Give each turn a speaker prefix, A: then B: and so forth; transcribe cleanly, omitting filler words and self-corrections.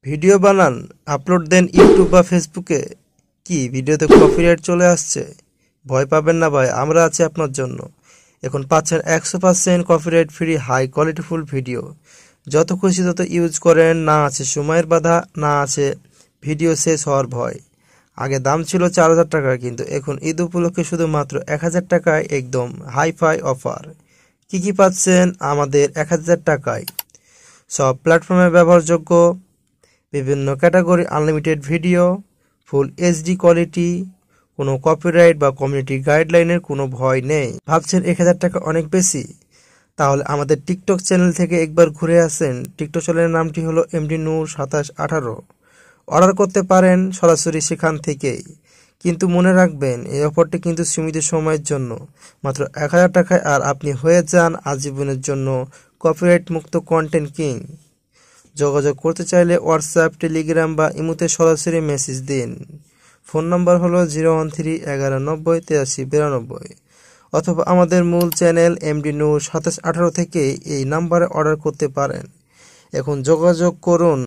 A: Video বানান, upload দেন YouTube বা ফেসবুকে, কি ভিডিওতে কপিরাইট চলে আসছে? ভয় পাবেন না ভাই, আমরা আছি আপনার জন্য। এখন পাচ্ছেন 100% কপিরাইট ফ্রি হাই কোয়ালিটিফুল ভিডিও। যত খুশি তত ইউজ করেন, না আছে সময়ের বাধা, না আছে ভিডিও শেষ হওয়ার ভয়। আগে দাম ছিল 4000 টাকা, কিন্তু এখন ঈদ উপলক্ষে শুধুমাত্র 1000 টাকায় একদম হাইফাই অফার। কি কি পাচ্ছেন আমাদের 1000 টাকায়? সব প্ল্যাটফর্মে ব্যবহারযোগ্য, বিভিন্ন category unlimited video, full HD quality, কোনো কপিরাইট বা কমিউনিটি গাইডলাইনের কোনো ভয় নেই। ভাবছেন 1000 টাকা অনেক বেশি? তাহলে আমাদের টিকটক চ্যানেল থেকে একবার ঘুরে আসেন। টিকটক চ্যানেলের নামটি হলো এমডি নূর 2718। অর্ডার করতে পারেন সরাসরি সেখান থেকেই। কিন্তু মনে রাখবেন, এই অফারটি কিন্তু সীমিত সময়ের জন্য, মাত্র 1000 টাকায়, আর আপনি হয়ে যান আজীবনের জন্য কপিরাইট মুক্ত কন্টেন্ট কিং। যোগাযোগ করতে চাইলে হোয়াটসঅ্যাপ, টেলিগ্রাম বা ইমোতে সরাসরি মেসেজ দিন। ফোন নাম্বার হলো 013-1190-8392, অথবা আমাদের মূল চ্যানেল এমডি নূর 2718 থেকে এই নাম্বারে অর্ডার করতে পারেন। এখন যোগাযোগ করুন।